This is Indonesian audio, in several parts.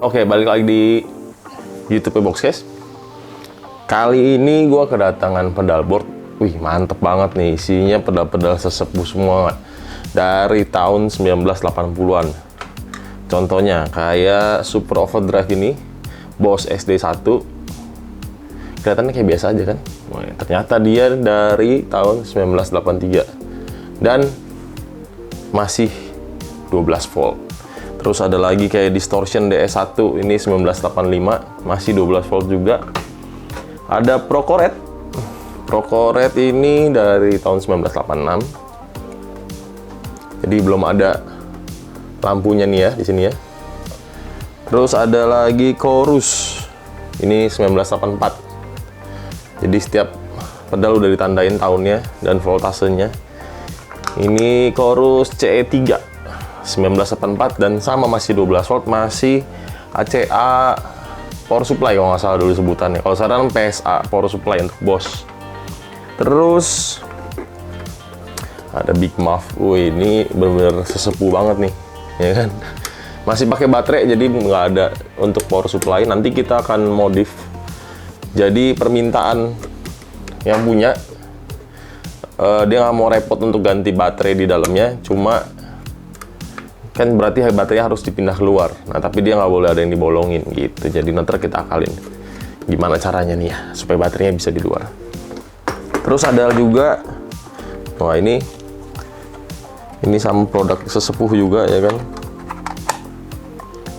Oke, balik lagi di YouTube Boxcase. Kali ini gue kedatangan pedal board. Wih, mantep banget nih. Isinya pedal-pedal sesepuh semua dari tahun 1980-an. Contohnya kayak Super Overdrive ini, Boss SD1. Kelihatannya kayak biasa aja kan? Wah, ternyata dia dari tahun 1983 dan masih 12 volt. Terus ada lagi kayak Distortion DS1, ini 1985, masih 12 volt juga. Ada Procoret. Procoret ini dari tahun 1986. Jadi belum ada lampunya nih ya di sini ya. Terus ada lagi Chorus. Ini 1984. Jadi setiap pedal udah ditandain tahunnya dan voltasenya. Ini Chorus CE3 1984 dan sama masih 12 volt, masih ACA power supply kalau nggak salah dulu sebutannya. Kalau sekarang PSA power supply untuk Boss. Terus ada Big Muff. Wih, ini bener-bener sesepuh banget nih, ya kan? Masih pakai baterai, jadi nggak ada untuk power supply. Nanti kita akan modif. Jadi permintaan yang punya, dia nggak mau repot untuk ganti baterai di dalamnya, cuma kan berarti baterainya harus dipindah keluar. Nah, tapi dia nggak boleh ada yang dibolongin gitu. Jadi nanti kita akalin gimana caranya nih ya supaya baterainya bisa di luar. Terus ada juga, wah ini sama produk sesepuh juga ya kan.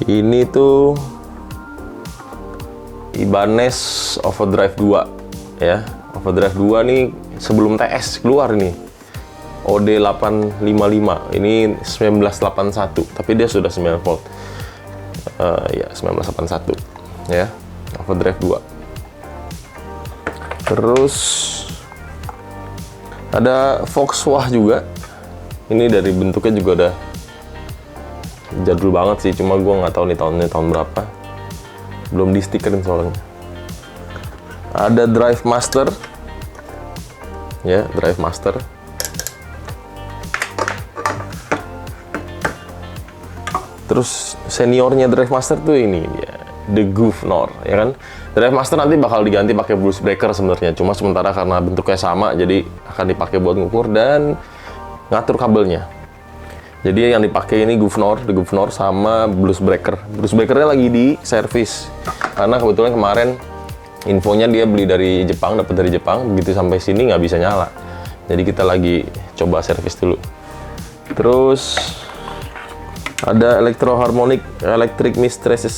Ini tuh Ibanez Overdrive 2 ya. Overdrive 2 nih sebelum TS keluar nih. OD855 ini 1981, tapi dia sudah 9 volt. Ya 1981 ya, Overdrive 2. Terus ada Volkswagen juga. Ini dari bentuknya juga udah jadul banget sih, cuma gue nggak tahu nih tahun berapa. Belum di stikerin soalnya. Ada Drive Master ya, Drive Master. Terus seniornya Drive Master tuh ini dia, The Governor, ya kan? Drive Master nanti bakal diganti pakai Blues Breaker sebenarnya. Cuma sementara karena bentuknya sama, jadi akan dipakai buat ngukur dan ngatur kabelnya. Jadi yang dipakai ini The Governor sama Blues Breaker. Blues Breakernya lagi di servis. Karena kebetulan kemarin infonya dia beli dari Jepang, dapat dari Jepang. Begitu sampai sini nggak bisa nyala. Jadi kita lagi coba servis dulu. Terus ada Electro Harmonic Electric Mistresses.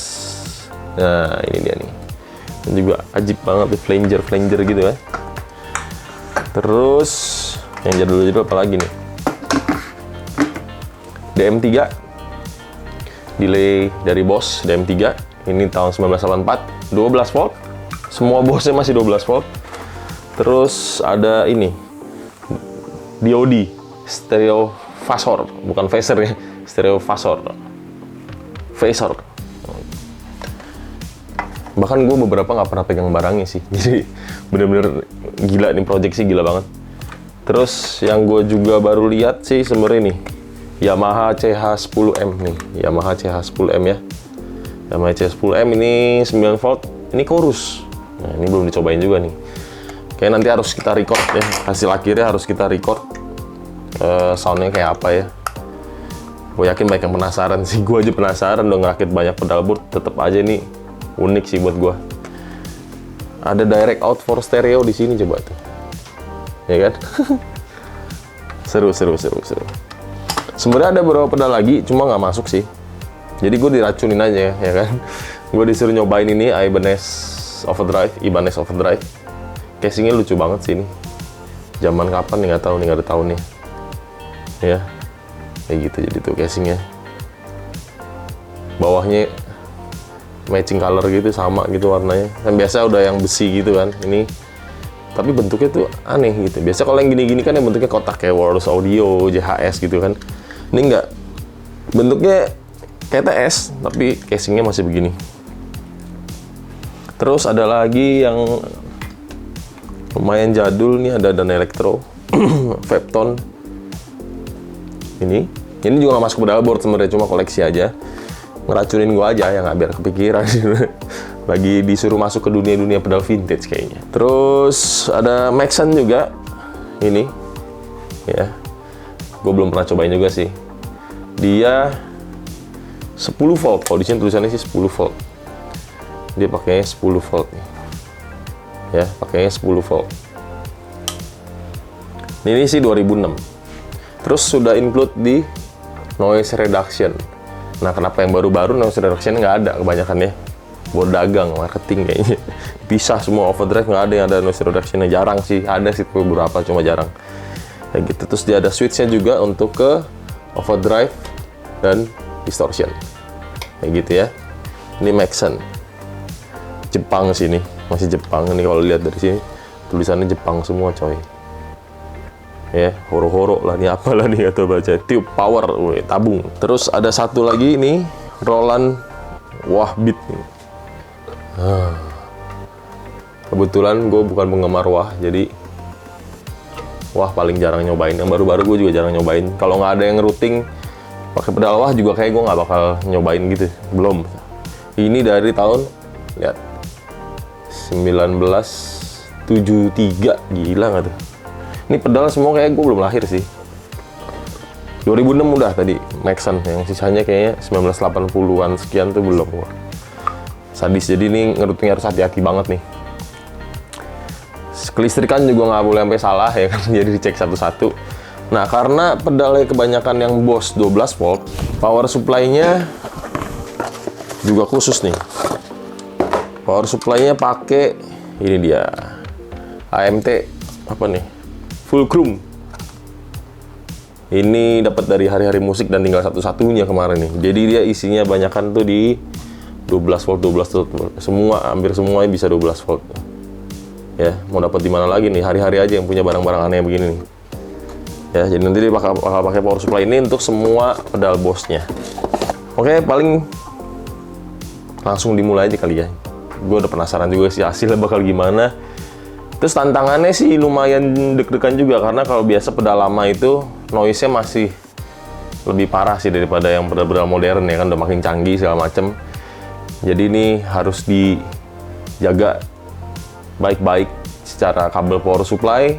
Nah, ini dia nih. Ini juga ajib banget, flanger gitu ya. Terus yang jadul-jadul apa lagi nih? DM3 delay dari Boss DM3. Ini tahun 1984, 12 volt. Semua Bossnya masih 12 volt. Terus ada ini DOD Stereo Phasor, bukan phaser ya. Stereo Phasor. Bahkan gue beberapa nggak pernah pegang barangnya sih. Jadi bener-bener gila nih, project sih gila banget. Terus yang gue juga baru lihat sih sebenarnya nih Yamaha CH10M nih. Yamaha CH10M ya. Yamaha CH10M ini 9 volt. Ini Chorus. Nah, ini belum dicobain juga nih. Kayak nanti harus kita record ya. Hasil akhirnya harus kita record. Soundnya kayak apa ya. Gue yakin banyak yang penasaran sih. Gue aja penasaran udah ngerakit banyak pedal board. Tetep aja nih unik sih buat gue. Ada direct out for stereo di sini, coba tuh. Ya kan? Seru. Sebenarnya ada beberapa pedal lagi, cuma nggak masuk sih. Jadi gue diracunin aja ya kan. Gue disuruh nyobain ini Ibanez Overdrive. Casingnya lucu banget sih ini. Zaman kapan nih nggak tahu nih, nggak ada tahunnya. Ya. Kayak gitu jadi tuh casingnya. Bawahnya matching color gitu, sama gitu warnanya. Kan biasa udah yang besi gitu kan. Ini tapi bentuknya tuh aneh gitu. Biasa kalau yang gini-gini kan yang bentuknya kotak kayak Walrus Audio, JHS gitu kan. Ini enggak. Bentuknya kayak TS tapi casingnya masih begini. Terus ada lagi yang lumayan jadul nih, ada Dan Electro Vaptone. Ini juga nggak masuk pedal board sebenarnya, cuma koleksi aja. ngeracunin gue aja ya, nggak biar kepikiran. Lagi disuruh masuk ke dunia pedal vintage kayaknya. Terus ada Maxon juga ini ya, gue belum pernah cobain juga sih. Dia 10 volt, kalau di sini tulisannya sih 10 volt. Dia pakainya 10 volt nih. Ya, pakainya 10 volt. Ini sih 2006. Terus sudah include di noise reduction. Nah, kenapa yang baru-baru noise reduction nggak ada kebanyakan ya? Buat dagang, marketing kayaknya. Pisah semua, overdrive nggak ada yang ada noise reduction-nya. Jarang sih, ada sih beberapa, cuma jarang. Kayak gitu. Terus dia ada switch-nya juga untuk ke overdrive dan distortion. Kayak gitu ya. Ini Maxon. Jepang sini, masih Jepang. Ini kalau lihat dari sini, tulisannya Jepang semua coy. Ya, horo-horo lah, ini apalah nih atau baca tube power, tabung. Terus ada satu lagi nih, Roland Wah-Beat. Kebetulan gue bukan penggemar wah, jadi wah paling jarang nyobain. Yang baru-baru gue juga jarang nyobain. Kalau nggak ada yang routing pakai pedal wah juga kayak gue nggak bakal nyobain gitu. Belum. Ini dari tahun, lihat, 1973, gila nggak tuh? Ini pedal semua kayak gue belum lahir sih. 2006 udah tadi Maxon, yang sisanya kayaknya 1980-an sekian tuh belum. Wah, sadis, jadi ini ngerutingnya harus hati-hati banget nih. Kelistrikan juga nggak boleh sampai salah ya kan, jadi dicek satu-satu. Nah, karena pedalnya kebanyakan yang Boss 12 volt, power supply-nya juga khusus nih. Power supply-nya pakai ini dia, AMT apa nih? Fulcrum. Ini dapat dari Hari-Hari Musik dan tinggal satu-satunya kemarin nih. Jadi dia isinya banyakan tuh di 12 volt, 12 volt. Semua, hampir semuanya bisa 12 volt. Ya, mau dapat di mana lagi nih? Hari-hari aja yang punya barang-barang aneh begini nih. Ya, jadi nanti dia bakal pakai power supply ini untuk semua pedal Boss-nya. Oke, paling langsung dimulai aja kali ya. Gue udah penasaran juga sih hasilnya bakal gimana. Terus tantangannya sih lumayan deg-degan juga, karena kalau biasa pedal lama itu noise-nya masih lebih parah sih daripada yang pedal-pedal modern ya kan, udah makin canggih segala macem. Jadi ini harus dijaga baik-baik secara kabel power supply.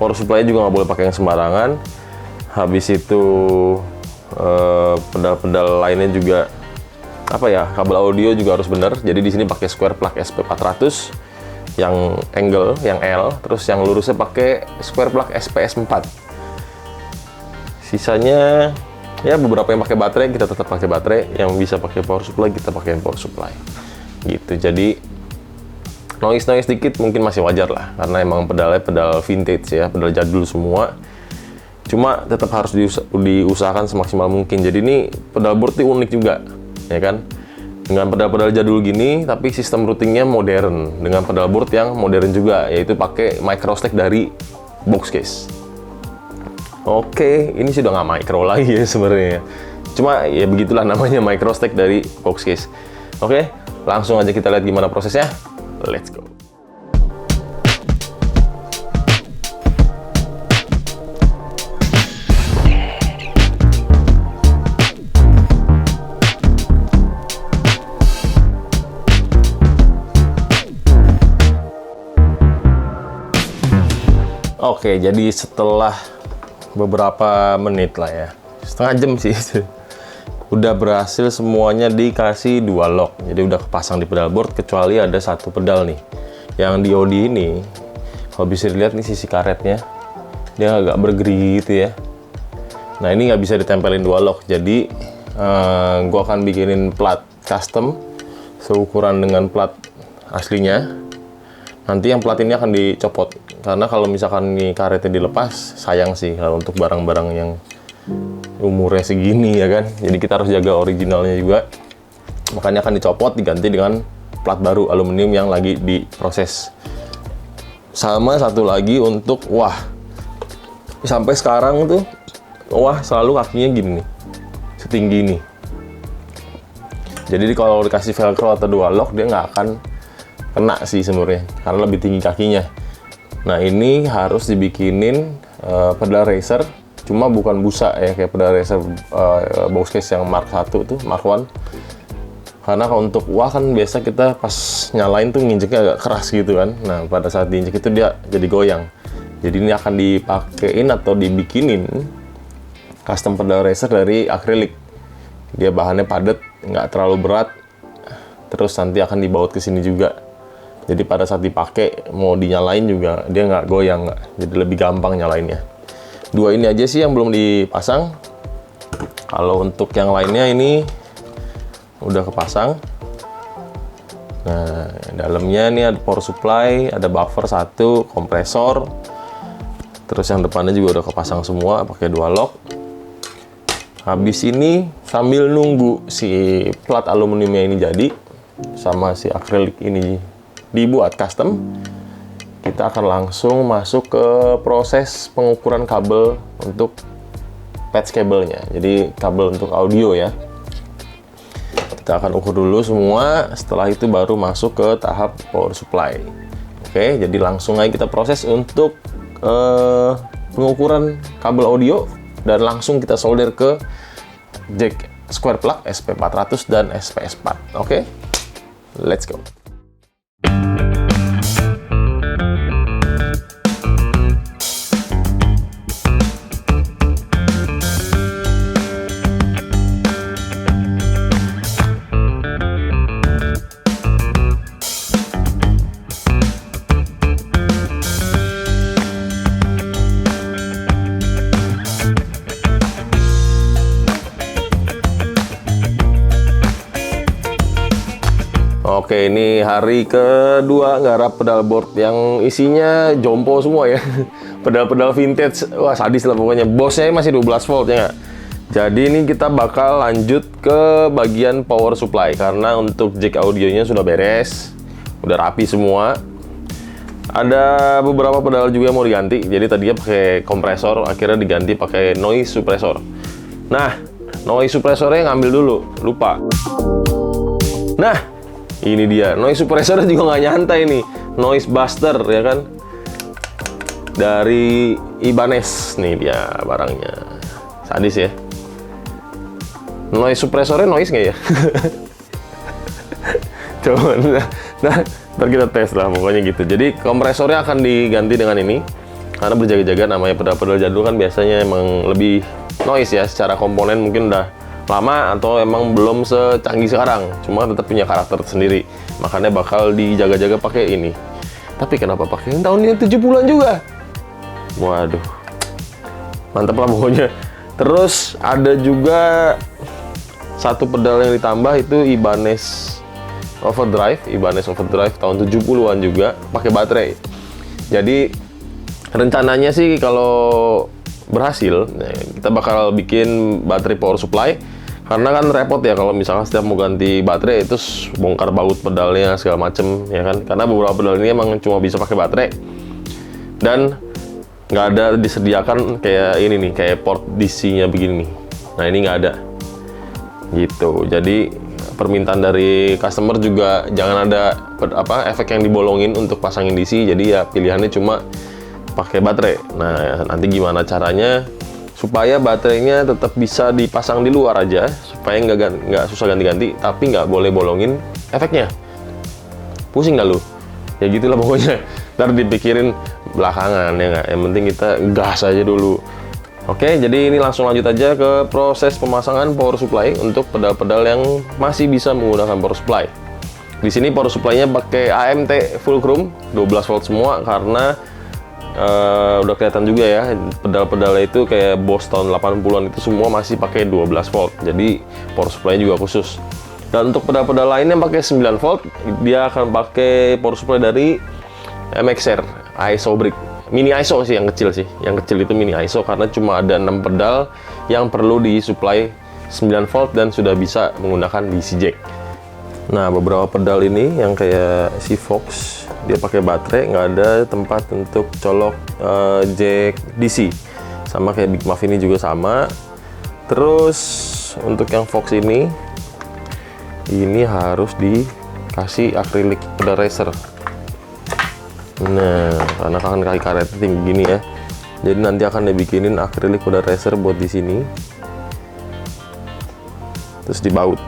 Power supply juga nggak boleh pakai yang sembarangan. Habis itu pedal-pedal lainnya juga apa ya, kabel audio juga harus bener. Jadi di sini pakai square plug SP400. Yang angle, yang L, terus yang lurusnya pakai square plug SPS4. Sisanya ya beberapa yang pakai baterai, kita tetap pakai baterai. Yang bisa pakai power supply, kita pakai power supply. Gitu. Jadi noise dikit mungkin masih wajar lah, karena emang pedalnya pedal vintage ya, pedal jadul semua. Cuma tetap harus diusahakan semaksimal mungkin. Jadi ini pedal board ini unik juga, ya kan? Dengan pedal-pedal jadul gini, tapi sistem routingnya modern. Dengan pedal board yang modern juga, yaitu pakai micro stack dari Boxcase. Oke, ini sudah nggak micro lagi ya sebenarnya. Cuma ya begitulah namanya, micro stack dari Boxcase. Oke, langsung aja kita lihat gimana prosesnya. Let's go. Oke, jadi setelah beberapa menit lah ya, setengah jam sih, udah berhasil semuanya dikasih 2 lock. Jadi udah kepasang di pedal board, kecuali ada satu pedal nih, yang diode ini. Kalau bisa dilihat nih sisi karetnya, dia agak bergerigi gitu ya. Nah ini nggak bisa ditempelin 2 lock, jadi gua akan bikinin plat custom seukuran dengan plat aslinya. Nanti yang plat ini akan dicopot, karena kalau misalkan nih karetnya dilepas, sayang sih kalau untuk barang-barang yang umurnya segini ya kan. Jadi kita harus jaga originalnya juga. Makanya akan dicopot, diganti dengan plat baru aluminium yang lagi diproses. Sama satu lagi untuk wah. Sampai sekarang tuh wah selalu kakinya gini nih, setinggi ini. Jadi kalau dikasih velcro atau 2 lock, dia nggak akan kena sih sebenarnya, karena lebih tinggi kakinya. Nah ini harus dibikinin pedal racer, cuma bukan busa ya kayak pedal racer Boxcase yang Mark 1 tuh, Mark 1. Karena kalau untuk wah kan biasa kita pas nyalain tuh nginjeknya agak keras gitu kan. Nah, pada saat diinjek itu dia jadi goyang. Jadi ini akan dipakein atau dibikinin custom pedal racer dari akrilik. Dia bahannya padat, nggak terlalu berat. Terus nanti akan dibaut ke sini juga. Jadi pada saat dipakai mau dinyalain juga dia nggak goyang, nggak. Jadi lebih gampang nyalainnya. Dua ini aja sih yang belum dipasang. Kalau untuk yang lainnya ini udah kepasang. Nah, dalamnya ini ada power supply, ada buffer satu, kompresor. Terus yang depannya juga udah kepasang semua pakai 2 lock. Habis ini sambil nunggu si plat aluminiumnya ini jadi sama si akrilik ini dibuat custom, kita akan langsung masuk ke proses pengukuran kabel untuk patch kabelnya. Jadi kabel untuk audio ya. Kita akan ukur dulu semua, setelah itu baru masuk ke tahap power supply. Oke, jadi langsung aja kita proses untuk pengukuran kabel audio dan langsung kita solder ke jack square plug SP400 dan SPS4. Oke, let's go. Oke, ini hari kedua nggarap pedal board yang isinya jompo semua ya. Pedal-pedal vintage, wah sadis lah pokoknya. Bosnya masih 12 volt ya nggak? Jadi ini kita bakal lanjut ke bagian power supply. Karena untuk jack audionya sudah beres, udah rapi semua. Ada beberapa pedal juga yang mau diganti. Jadi tadinya pakai kompresor, akhirnya diganti pakai noise suppressor. Nah, noise suppressornya ngambil dulu, lupa. Nah, ini dia, noise suppressor juga nggak nyantai nih. Noise buster ya kan. Dari Ibanez, nih dia barangnya. Sadis ya. Noise suppressornya noise nggak ya? Coba, nah, ntar kita tes lah pokoknya gitu. Jadi kompresornya akan diganti dengan ini. Karena berjaga-jaga namanya pedal-pedal jadul kan biasanya emang lebih noise ya. Secara komponen mungkin udah lama atau emang belum secanggih sekarang, cuma tetap punya karakter sendiri, makanya bakal dijaga-jaga pakai ini. Tapi kenapa pakai tahunnya 70-an juga? Waduh, mantap lah pokoknya. Terus ada juga satu pedal yang ditambah, itu Ibanez Overdrive tahun 70-an juga, pakai baterai. Jadi rencananya sih kalau berhasil, kita bakal bikin baterai power supply. Karena kan repot ya kalau misalkan setiap mau ganti baterai itu bongkar baut pedalnya segala macem ya kan. Karena beberapa pedal ini emang cuma bisa pakai baterai dan nggak ada disediakan kayak ini nih, kayak port DC-nya begini nih. Nah ini nggak ada gitu. Jadi permintaan dari customer juga jangan ada efek yang dibolongin untuk pasangin DC. Jadi ya pilihannya cuma pakai baterai. Nah nanti gimana caranya supaya baterainya tetap bisa dipasang di luar aja, supaya nggak susah ganti-ganti, tapi nggak boleh bolongin efeknya. Pusing nggak lu? Ya gitulah pokoknya. Ntar dipikirin belakangan ya nggak. Yang penting kita gas aja dulu. Oke, jadi ini langsung lanjut aja ke proses pemasangan power supply untuk pedal-pedal yang masih bisa menggunakan power supply. Di sini power supply-nya pakai AMT Fulcrum 12 volt semua karena udah kelihatan juga ya, pedal-pedalnya itu kayak Boss tahun 80-an itu semua masih pakai 12 volt. Jadi power supply juga khusus. Dan untuk pedal-pedal lain yang pakai 9 volt, dia akan pakai power supply dari MXR ISO Brick. Mini ISO sih yang kecil sih. Yang kecil itu mini ISO karena cuma ada 6 pedal yang perlu disuplai 9 volt dan sudah bisa menggunakan DC jack. Nah, beberapa pedal ini yang kayak si Fox, dia pakai baterai, nggak ada tempat untuk colok jack DC. Sama kayak Big Muff ini juga sama. Terus untuk yang Fox ini harus dikasih akrilik pedal racer. Nah, karena kan kaki karetnya tinggi gini ya. Jadi nanti akan dibikinin akrilik pedal racer buat di sini. Terus dibaut.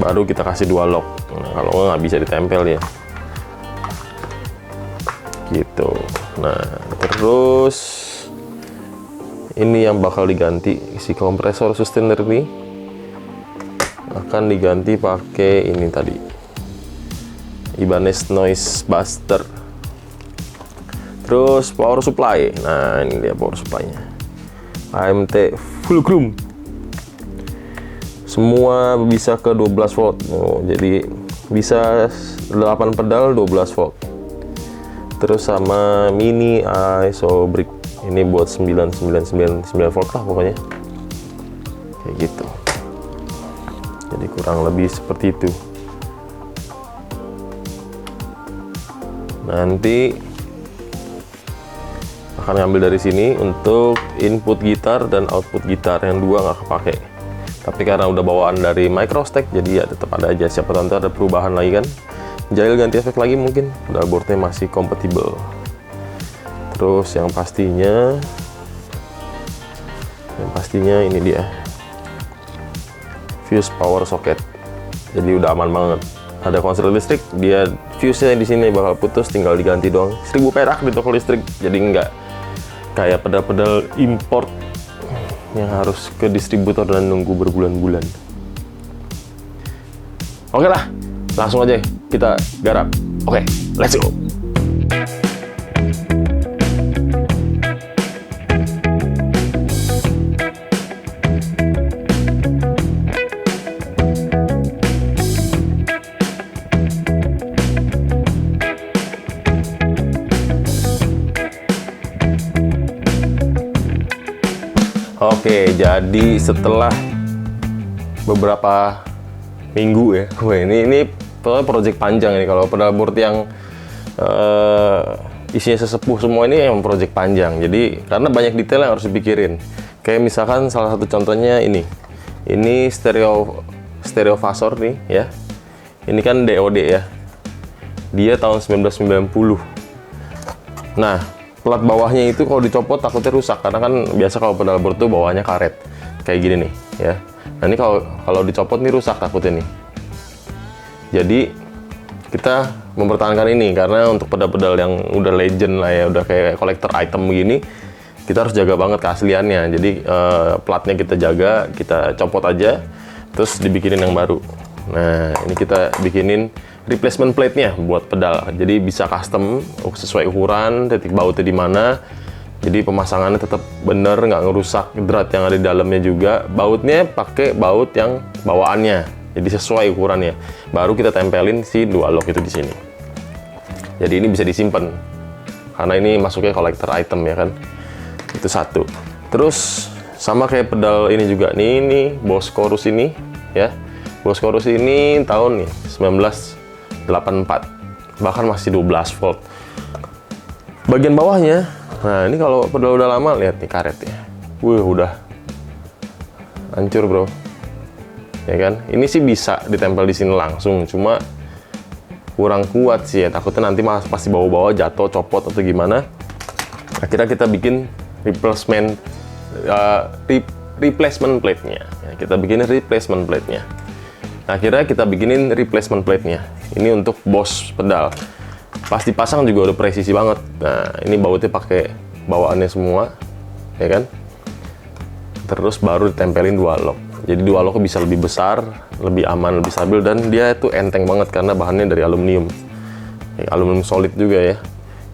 baru kita kasih dual lock. Nah, kalau nggak bisa ditempel ya gitu. Nah terus ini yang bakal diganti, si kompresor sustainer ini akan diganti pakai ini tadi, Ibanez Noise Buster. Terus power supply, nah ini dia power supply-nya, AMT Fulcrum, semua bisa ke 12 volt. Jadi bisa 8 pedal 12 volt. Terus sama mini ISO brick, ini buat 9 volt lah pokoknya, kayak gitu. Jadi kurang lebih seperti itu. Nanti akan ngambil dari sini untuk input gitar dan output gitar, yang dua nggak kepake. Tapi karena udah bawaan dari Microstack, jadi ya tetap ada aja. Siapa tahu ada perubahan lagi kan, jahil ganti efek lagi mungkin, pedalboardnya masih kompatibel. Terus yang pastinya ini dia fuse power socket. Jadi udah aman banget. Ada konslet listrik, dia fuse-nya di sini bakal putus, tinggal diganti doang. 1000 perak di toko listrik. Jadi nggak kayak pedal-pedal import yang harus ke distributor dan nunggu berbulan-bulan. Oke lah, langsung aja kita garap. Oke, let's go. Oke, jadi setelah beberapa minggu ya, ini project panjang nih. Kalau pedalboard yang isinya sesepuh semua ini yang project panjang. Jadi karena banyak detail yang harus dipikirin. Kayak misalkan salah satu contohnya ini stereo fasor nih ya. Ini kan DOD ya. Dia tahun 1990. Nah, plat bawahnya itu kalau dicopot takutnya rusak, karena kan biasa kalau pedalboard tuh bawahnya karet kayak gini nih ya. Nah ini kalau dicopot nih rusak takutnya nih. Jadi kita mempertahankan ini, karena untuk pedal-pedal yang udah legend lah ya, udah kayak collector item begini, kita harus jaga banget keasliannya. Jadi platnya kita jaga, kita copot aja, terus dibikinin yang baru. Nah ini kita bikinin replacement plate-nya buat pedal, jadi bisa custom sesuai ukuran, titik bautnya di mana. Jadi pemasangannya tetap bener, nggak ngerusak drat yang ada di dalamnya juga. Bautnya pakai baut yang bawaannya, jadi sesuai ukurannya. Baru kita tempelin si dual lock itu di sini. Jadi ini bisa disimpan, karena ini masuknya collector item ya kan. Itu satu. Terus sama kayak pedal ini juga nih, ini Boss Chorus ini ya. Boss Chorus ini tahun nih 1984, bahkan masih 12 volt. Bagian bawahnya, nah ini kalau pedal udah lama, lihat nih karetnya, udah hancur bro, ya kan. Ini sih bisa ditempel di sini langsung, cuma kurang kuat sih ya, takutnya nanti pasti bawa-bawa jatuh, copot atau gimana. Akhirnya kita bikin replacement plate-nya, ya, kita bikinin replacement plate-nya. Akhirnya kita bikinin replacement plate-nya. Ini untuk Boss pedal. Pas dipasang juga udah presisi banget. Nah, ini bautnya pakai bawaannya semua, ya kan? Terus baru ditempelin dual lock. Jadi dual lock bisa lebih besar, lebih aman, lebih stabil, dan dia itu enteng banget karena bahannya dari aluminium. Aluminium solid juga ya.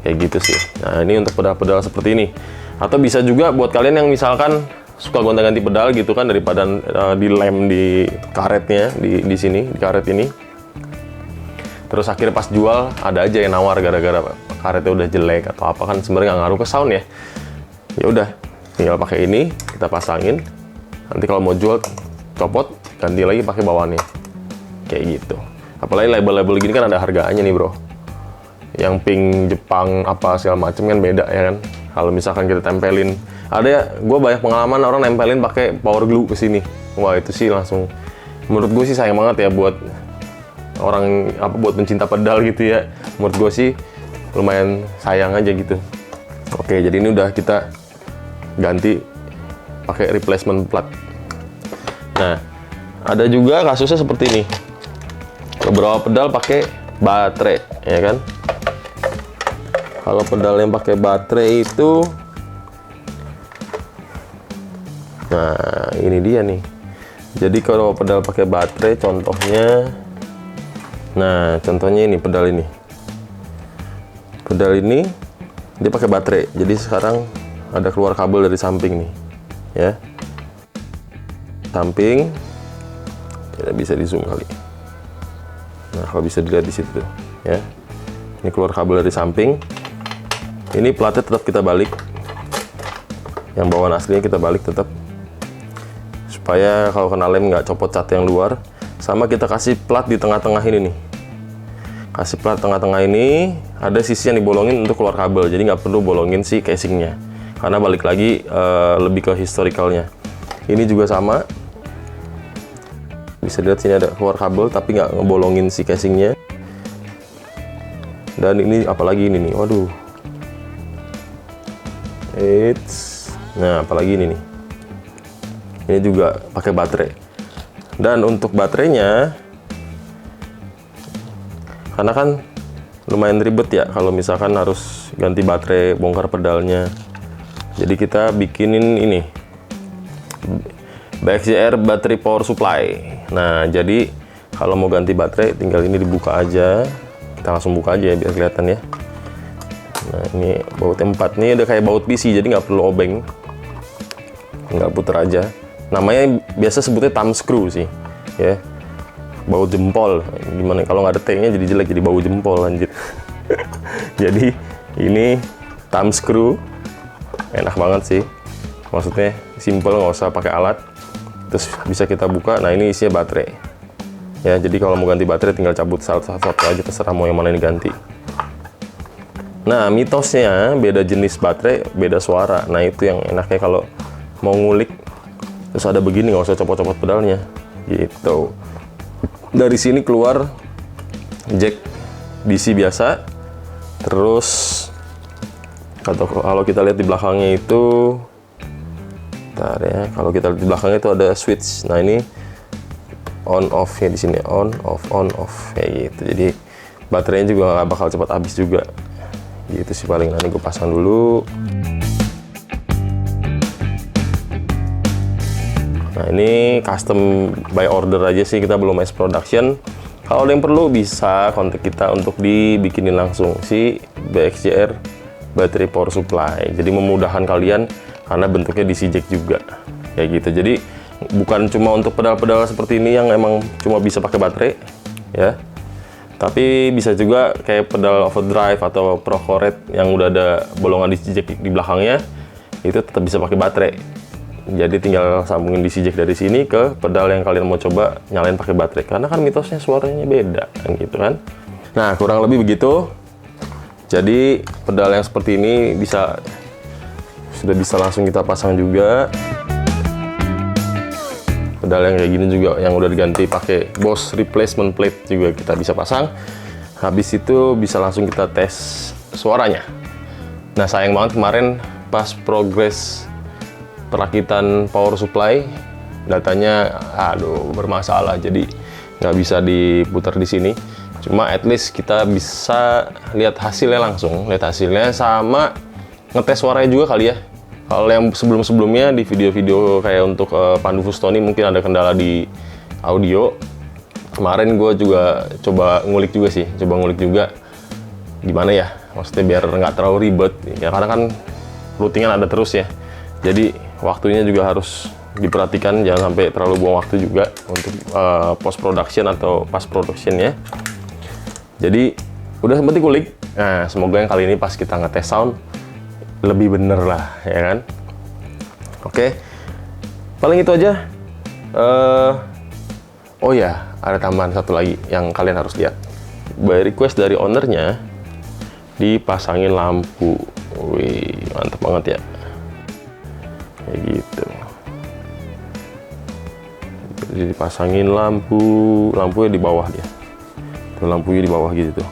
Kayak gitu sih. Nah, ini untuk pedal-pedal seperti ini. Atau bisa juga buat kalian yang misalkan suka gonta-ganti pedal gitu kan, daripada dilem di karetnya di sini, di karet ini. Terus akhirnya pas jual ada aja yang nawar gara-gara karetnya udah jelek atau apa, kan sebenarnya nggak ngaruh ke sound ya. Ya udah, tinggal pakai ini kita pasangin. Nanti kalau mau jual copot, ganti lagi pakai bawaannya. Kayak gitu. Apalagi label-label gini kan ada harganya nih bro. Yang pink Jepang apa segala macem kan beda ya kan. Kalau misalkan kita tempelin, ada ya, gue banyak pengalaman orang nempelin pakai power glue ke sini. Wah itu sih langsung, menurut gue sih sayang banget ya buat orang buat pencinta pedal gitu ya. Menurut gue sih lumayan sayang aja gitu. Oke, jadi ini udah kita ganti pakai replacement plat. Nah, ada juga kasusnya seperti ini. Beberapa pedal pakai baterai, ya kan? Kalau pedal yang pakai baterai itu, nah ini dia nih. Jadi kalau pedal pakai baterai, contohnya, nah contohnya ini pedal ini. Pedal ini dia pakai baterai. Jadi sekarang ada keluar kabel dari samping nih, ya. Samping, tidak bisa di zoom kali. Nah kalau bisa dilihat di situ, ya. Ini keluar kabel dari samping. Ini platnya tetap kita balik. Yang bawaan aslinya kita balik tetap. Supaya kalau kena lem nggak copot cat yang luar. Sama kita kasih plat di tengah-tengah ini nih. Kasih plat tengah-tengah ini, ada sisi yang dibolongin untuk keluar kabel. Jadi nggak perlu bolongin si casingnya. Karena balik lagi lebih ke historicalnya. Ini juga sama. Bisa dilihat sini ada keluar kabel tapi nggak ngebolongin si casingnya. Dan ini apalagi ini nih, waduh. Nah apalagi ini nih. Ini juga pakai baterai. Dan untuk baterainya, karena kan lumayan ribet ya kalau misalkan harus ganti baterai, bongkar pedalnya. Jadi kita bikinin ini BXJR Battery Power Supply. Nah jadi kalau mau ganti baterai tinggal ini dibuka aja. Kita langsung buka aja ya biar kelihatan ya. Nah ini bautnya 4 nih, udah kayak baut PC jadi nggak perlu obeng, nggak puter aja. Namanya biasa sebutnya thumb screw sih, ya. Baut jempol. Gimana kalau nggak ada T-nya jadi jelek, jadi bau jempol anjir. Jadi ini thumb screw, enak banget sih. Maksudnya simple, nggak usah pakai alat. Terus bisa kita buka. Nah ini isinya baterai. Ya jadi kalau mau ganti baterai tinggal cabut satu-satu aja, terserah mau yang mana yang diganti. Nah, mitosnya beda jenis baterai, beda suara. Nah, itu yang enaknya kalau mau ngulik, terus ada begini, nggak usah copot-copot pedalnya. Gitu. Dari sini keluar jack DC biasa. Terus, kalau kita lihat di belakangnya itu, bentar ya, kalau kita lihat di belakangnya itu ada switch. Nah, ini on-off-nya di sini. On-off, kayak gitu. Jadi, baterainya juga nggak bakal cepat habis juga. Gitu sih paling. Nanti gue pasang dulu. Nah ini custom by order aja sih, kita belum mass production. Kalau ada yang perlu bisa kontak kita untuk dibikinin langsung si BXJR Battery Power Supply. Jadi memudahkan kalian karena bentuknya DC jack juga kayak gitu. Jadi bukan cuma untuk pedal-pedal seperti ini yang emang cuma bisa pakai baterai ya. Tapi bisa juga kayak pedal overdrive atau pro cored yang udah ada bolongan DC jack di belakangnya, itu tetap bisa pakai baterai. Jadi tinggal sambungin DC jack dari sini ke pedal yang kalian mau coba nyalain pakai baterai. Karena kan mitosnya suaranya beda, kan gitu kan. Nah kurang lebih begitu. Jadi pedal yang seperti ini sudah bisa langsung kita pasang juga. Pedal yang kayak gini juga yang udah diganti pakai Boss replacement plate juga kita bisa pasang. Habis itu bisa langsung kita tes suaranya. Nah sayang banget kemarin pas progres perakitan power supply datanya bermasalah, jadi nggak bisa diputar di sini. Cuma at least kita bisa lihat hasilnya langsung, lihat hasilnya sama ngetes suaranya juga kali ya. Kalau yang sebelum-sebelumnya di video-video kayak untuk Pandu Fustoni mungkin ada kendala di audio. Kemarin gue juga coba ngulik juga gimana ya, maksudnya biar nggak terlalu ribet. Ya karena kan routingan ada terus ya. Jadi waktunya juga harus diperhatikan, jangan sampai terlalu buang waktu juga untuk post production atau pas production ya. Jadi udah sempat dikulik. Nah semoga yang kali ini pas kita ngetes sound lebih bener lah, ya kan? Oke, paling itu aja. Oh ya, ada tambahan satu lagi yang kalian harus lihat. By request dari ownernya, dipasangin lampu. Wih, mantap banget ya. Kayak gitu. Jadi dipasangin lampunya di bawah dia. Tuh, lampunya di bawah gitu tuh.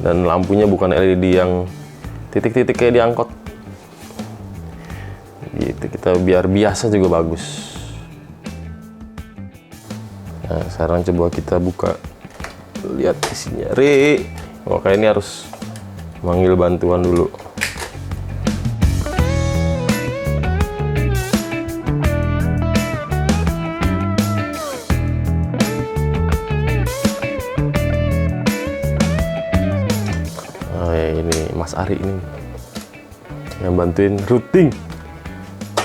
Dan lampunya bukan LED yang titik-titik kayak di angkot. Gitu, kita biar biasa juga bagus. Nah, sekarang coba kita buka, lihat isinya. Oh, kayak ini harus manggil bantuan dulu. Oh ya, ini Mas Ari ini yang bantuin routing.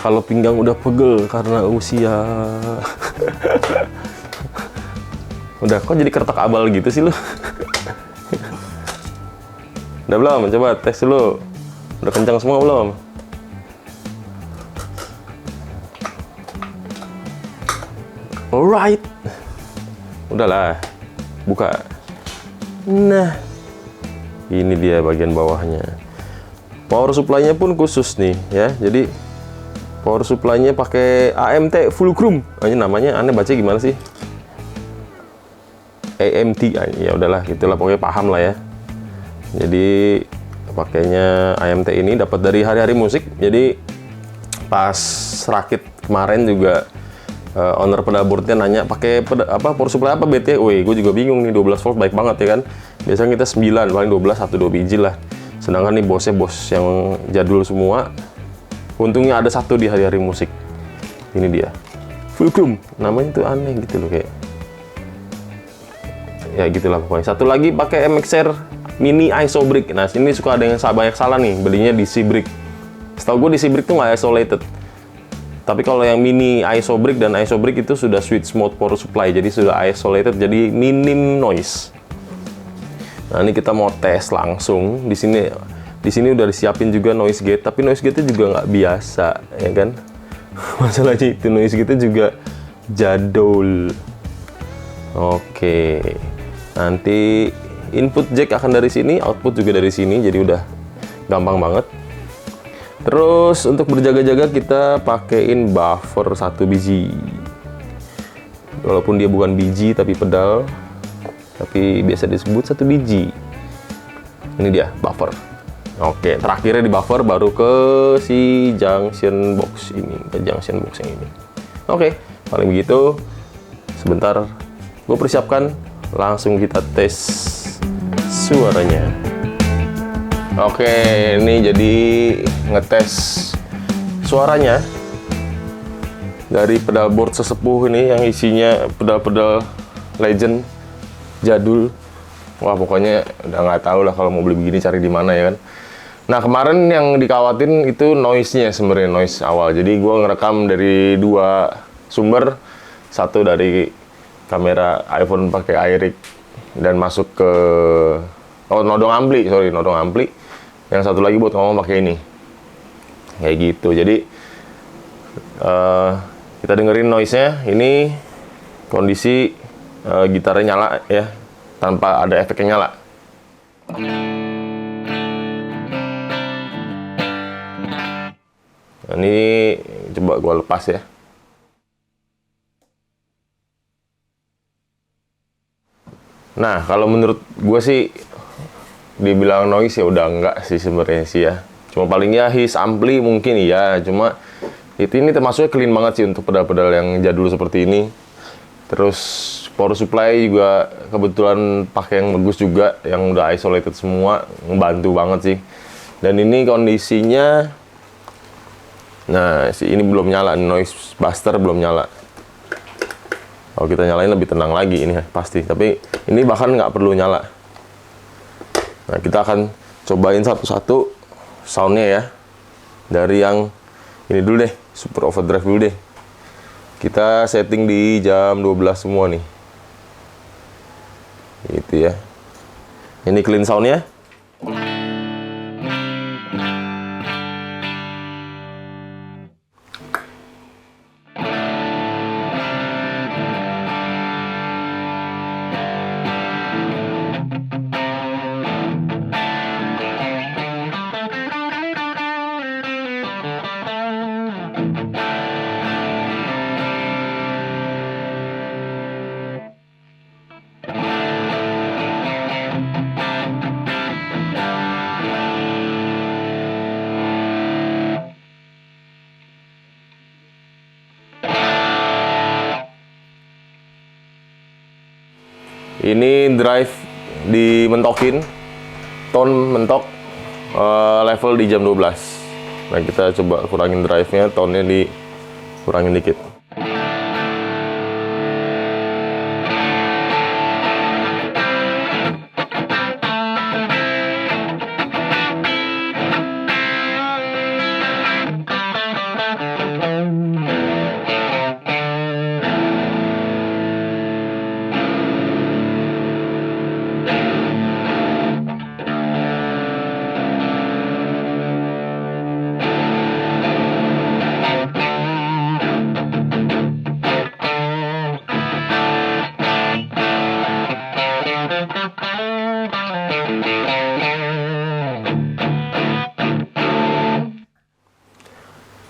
Kalau pinggang udah pegel karena usia. Udah, kok jadi kertak abal gitu sih lu? Udah belum? Coba tes dulu. Udah kencang semua belum? Alright. Udahlah. Buka. Nah. Ini dia bagian bawahnya. Power supply-nya pun khusus nih ya. Jadi power supply-nya pakai AMT Fulcrum. Ini namanya aneh baca gimana sih? AMT. Ya udahlah, gitulah pokoknya paham lah ya. Jadi pakainya AMT ini dapat dari Hari-Hari Musik. Jadi pas rakit kemarin juga owner pedalboardnya nanya pakai power supply apa BT. Woi, gue juga bingung nih, 12 volt baik banget ya kan. Biasanya kita 9, paling 12 1-2 biji lah. Sedangkan nih bosnya bos yang jadul semua. Untungnya ada satu di Hari-Hari Musik. Ini dia. Fulcrum. Namanya tuh aneh gitu loh kayak. Ya gitulah pokoknya. Satu lagi pakai MXR Mini ISO Brick. Nah, sini suka ada yang banyak salah nih, belinya DC Brick. Setahu gue DC Brick tuh nggak isolated. Tapi kalau yang Mini ISO Brick dan ISO Brick itu sudah switch mode power supply, jadi sudah isolated, jadi minim noise. Nah, ini kita mau tes langsung. Di sini udah disiapin juga noise gate, tapi noise gate-nya juga nggak biasa, ya kan? Masalahnya itu noise gate-nya juga jadul. Oke. Nanti input jack akan dari sini, output juga dari sini, jadi udah gampang banget. Terus untuk berjaga-jaga kita pakein buffer 1 biji. Walaupun dia bukan biji tapi pedal, tapi biasa disebut 1 biji. Ini dia buffer. Oke, terakhirnya di buffer baru ke si junction box ini, ke junction box yang ini. Oke, paling begitu. Sebentar, gue persiapkan. Langsung kita tes suaranya. Oke, ini jadi ngetes suaranya dari pedalboard sesepuh ini yang isinya pedal-pedal legend jadul. Wah, pokoknya udah nggak tahu lah kalau mau beli begini cari di mana ya kan. Nah, kemarin yang dikhawatin itu noise-nya sebenarnya, noise awal. Jadi gue ngerekam dari 2 sumber, satu dari kamera iPhone pakai iRig dan masuk ke nodong ampli. Yang satu lagi buat ngomong pakai ini. Kayak gitu. Jadi kita dengerin noise-nya. Ini kondisi gitarnya nyala ya, tanpa ada efeknya nyala. Nah, ini coba gua lepas ya. Nah, kalau menurut gue sih dibilang noise ya udah enggak sih sebenarnya sih ya. Cuma paling ya his ampli mungkin ya. Cuma ini termasuknya clean banget sih untuk pedal-pedal yang jadul seperti ini. Terus power supply juga kebetulan pakai yang bagus juga, yang udah isolated semua, ngebantu banget sih. Dan ini kondisinya, nah ini belum nyala, noise buster belum nyala. Kalau kita nyalain lebih tenang lagi ini pasti, tapi ini bahkan nggak perlu nyala. Nah, kita akan cobain satu-satu soundnya ya. Dari yang ini dulu deh, super overdrive dulu deh. Kita setting di jam 12 semua nih. Gitu ya. Ini clean soundnya. Ini drive dimentokin, tone mentok, level di jam 12. Nah, kita coba kurangin drive-nya, tone-nya dikurangin dikit.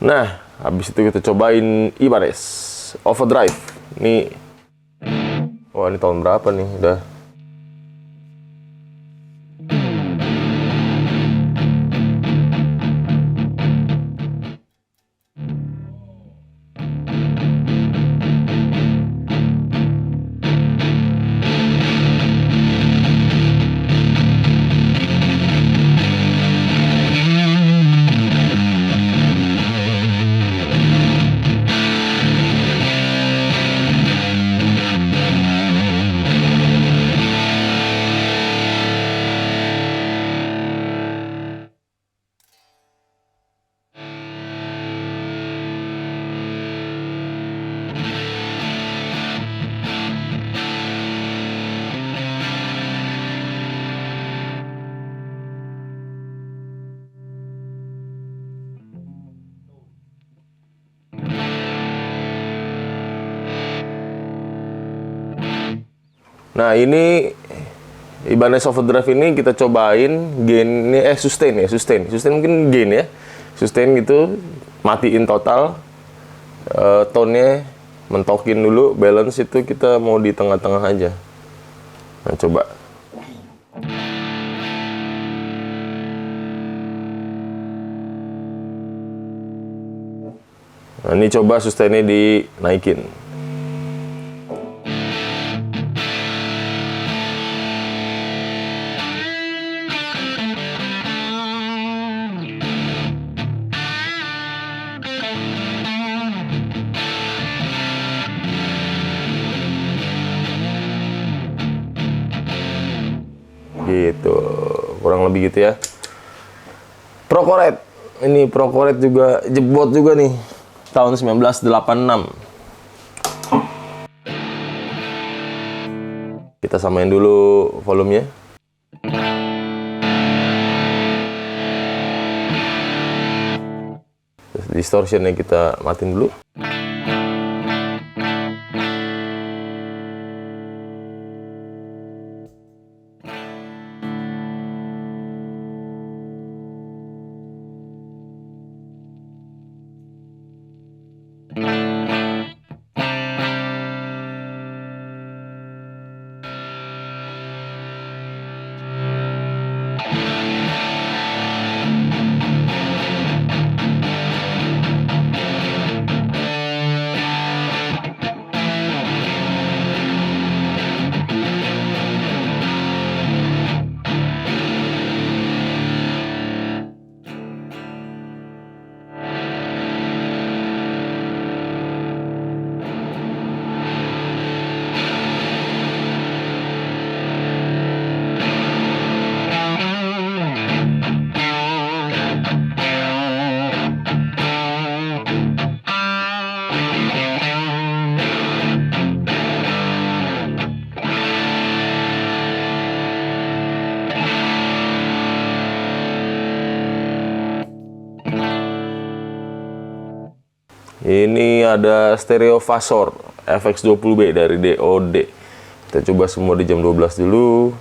Nah, habis itu kita cobain Ibanez Overdrive. Ini, wah, ini tahun berapa nih? Udah. Nah, ini Ibanez Overdrive ini kita cobain gain ini sustain ya, sustain mungkin gain ya. Sustain gitu, matiin total. Tone-nya mentokin dulu, balance itu kita mau di tengah-tengah aja. Nah, coba. Nah, ini coba sustain-nya dinaikin. Gitu, kurang lebih gitu ya. Procoret, ini Procoret juga jebot juga nih, tahun 1986. Kita samain dulu volumenya. Distortionnya kita matiin dulu. Ini ada stereo Vasor FX20B dari DOD. Kita coba semua di jam 12 dulu.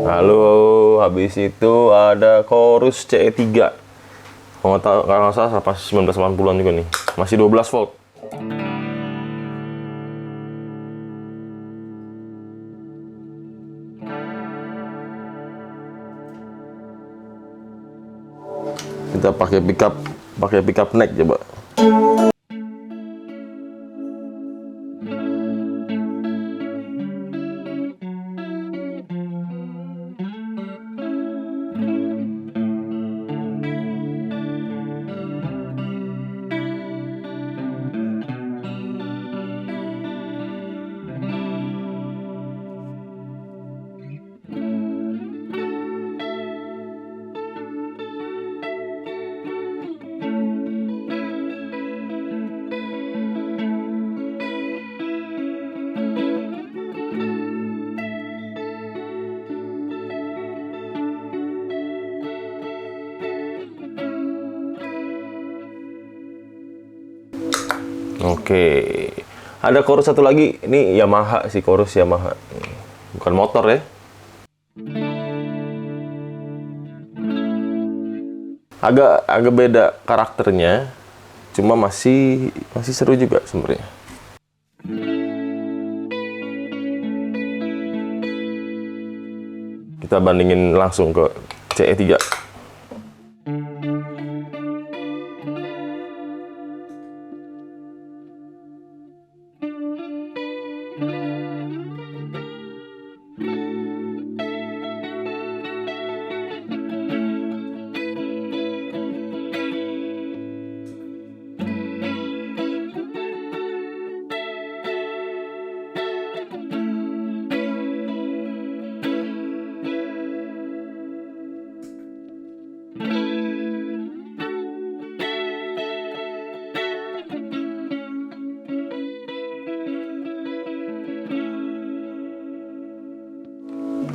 Lalu habis itu ada Chorus CE3. Kalau nggak salah pas 1980-an juga nih. Masih 12 volt. Kita pakai pickup neck coba. Oke, ada chorus satu lagi. Ini Yamaha sih, chorus Yamaha. Bukan motor ya. Agak beda karakternya, cuma masih seru juga sebenarnya. Kita bandingin langsung ke CE3.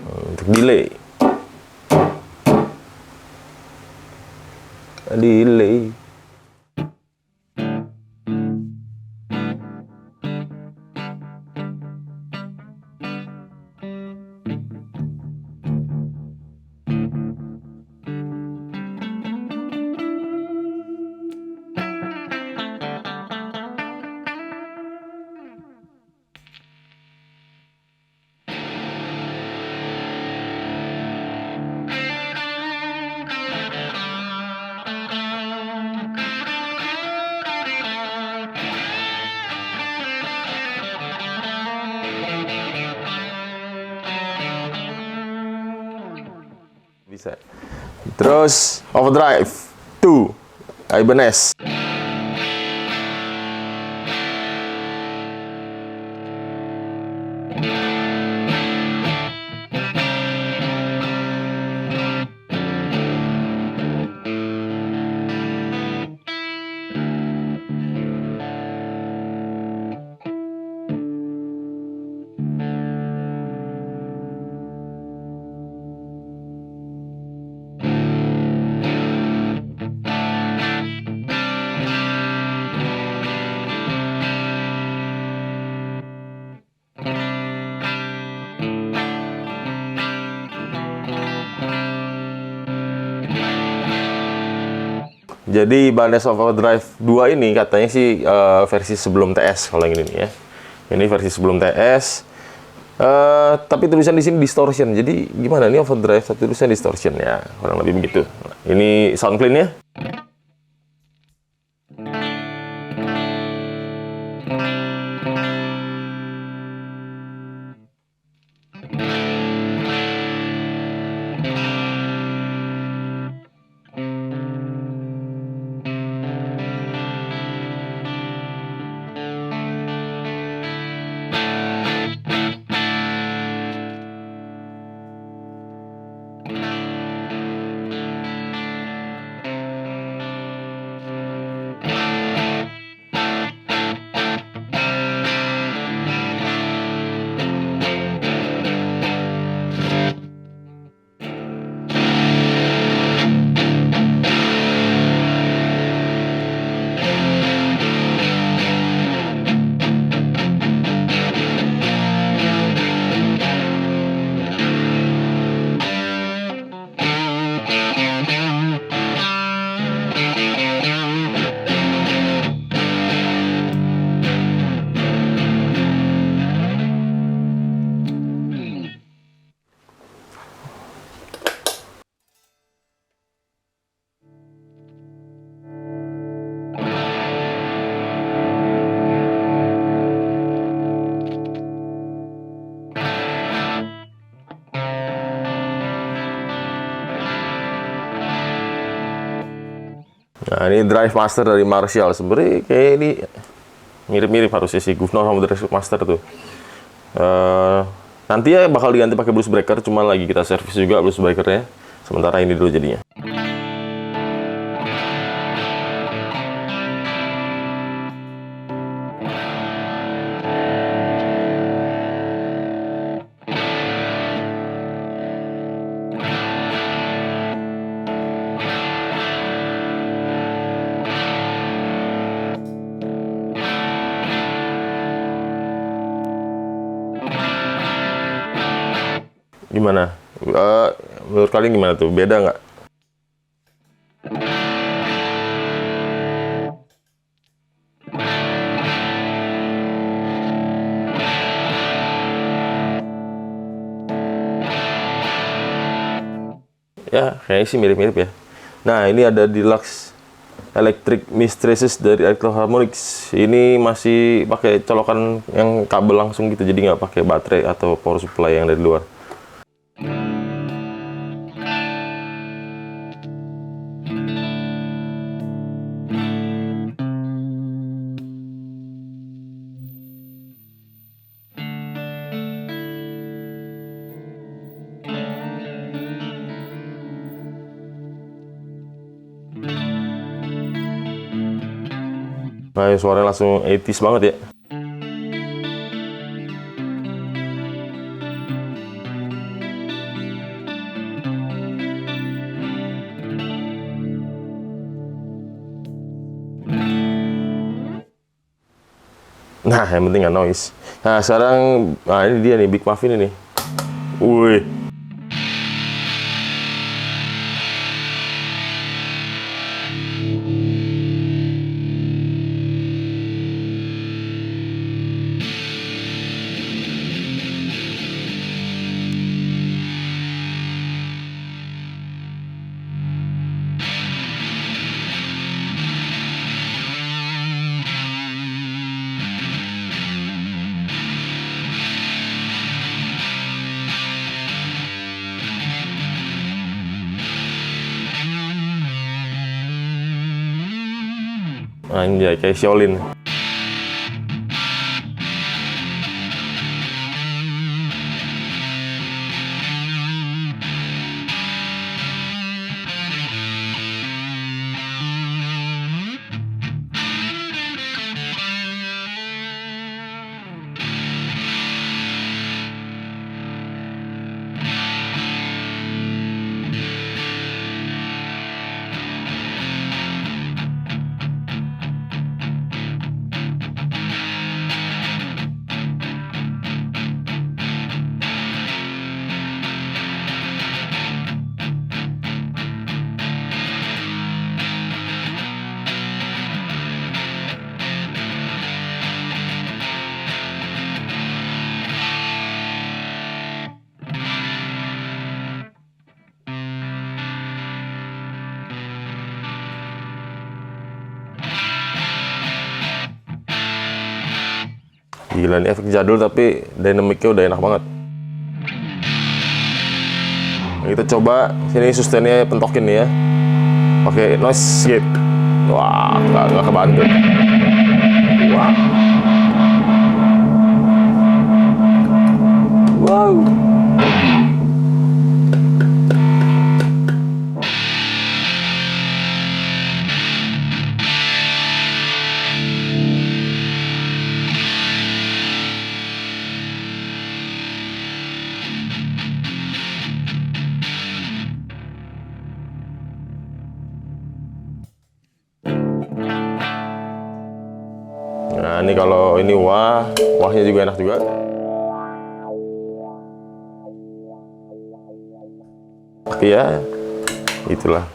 Untuk delay. Bisa. Terus Overdrive 2 Ibanez. Jadi Ibanez Overdrive 2 ini katanya sih versi sebelum TS kalau yang ini nih ya. Ini versi sebelum TS. Tapi tulisan di sini distortion. Jadi gimana nih Overdrive tapi tulisan distortion ya, kurang lebih begitu. Ini sound clean-nya. Nah, ini Drive Master dari Marshall. Sebenarnya kayak ini mirip-mirip harusnya sih, Guvnor sama Drive Master tuh. Nanti ya bakal diganti pakai Blues Breaker, cuma lagi kita servis juga Blues Breakernya. Sementara ini dulu jadinya. Gimana? Menurut kalian gimana tuh? Beda nggak? Ya, kayaknya sih mirip-mirip ya. Nah, ini ada Deluxe Electric Mistresses dari Electro Harmonix. Ini masih pakai colokan yang kabel langsung gitu, jadi nggak pakai baterai atau power supply yang dari luar. Nah, suaranya langsung 80s banget ya. Nah, yang penting nggak noise. Nah, sekarang, nah ini dia nih, Big Muffin ini. Wih. Anjay, kayak Shaolin. Gila, ini efek jadul tapi dynamicnya udah enak banget. Nah, kita coba sini sustainnya pentokin nih ya, pakai noise gate. Wah, nggak kebantu. Wah. Wow. Nah, ini kalau ini wahnya juga enak juga. Tapi ya, itulah.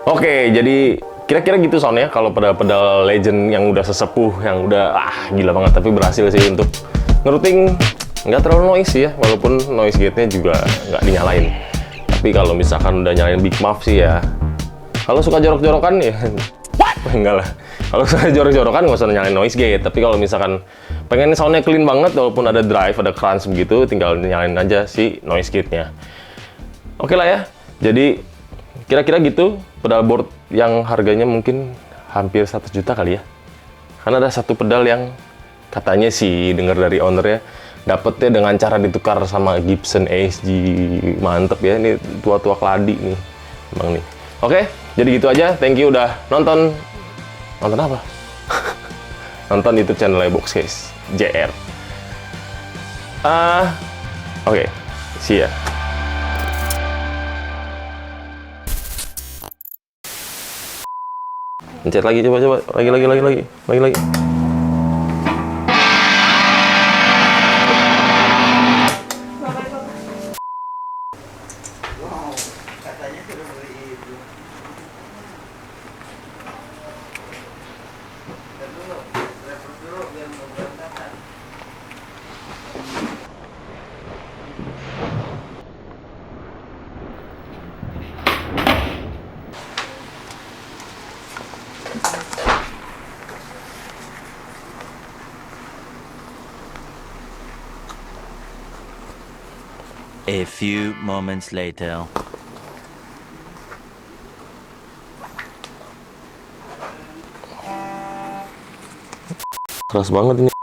Oke, jadi kira-kira gitu soundnya kalau pedal-pedal legend yang udah sesepuh, yang udah gila banget, tapi berhasil sih untuk ngerouting, nggak terlalu noise ya, walaupun noise gate-nya juga nggak dinyalain. Tapi kalau misalkan udah nyalain Big Muff sih ya, kalau suka jorok-jorokan ya Enggak lah. Kalau saya jorok-jorokan nggak usah nyalain noise gate. Tapi kalau misalkan pengen soundnya clean banget, walaupun ada drive, ada crunch begitu, tinggal nyalain aja si noise gate-nya. Oke lah ya. Jadi kira-kira gitu pedalboard yang harganya mungkin hampir 1 juta kali ya. Karena ada satu pedal yang katanya sih dengar dari ownernya dapetnya dengan cara ditukar sama Gibson ASG. Mantep ya, ini tua-tua keladi nih emang nih. Oke, jadi gitu aja. Thank you udah nonton apa? Nonton YouTube channel Boxcase JR. Oke, see ya. Pencet lagi, coba lagi. A few moments later. Keras banget ini.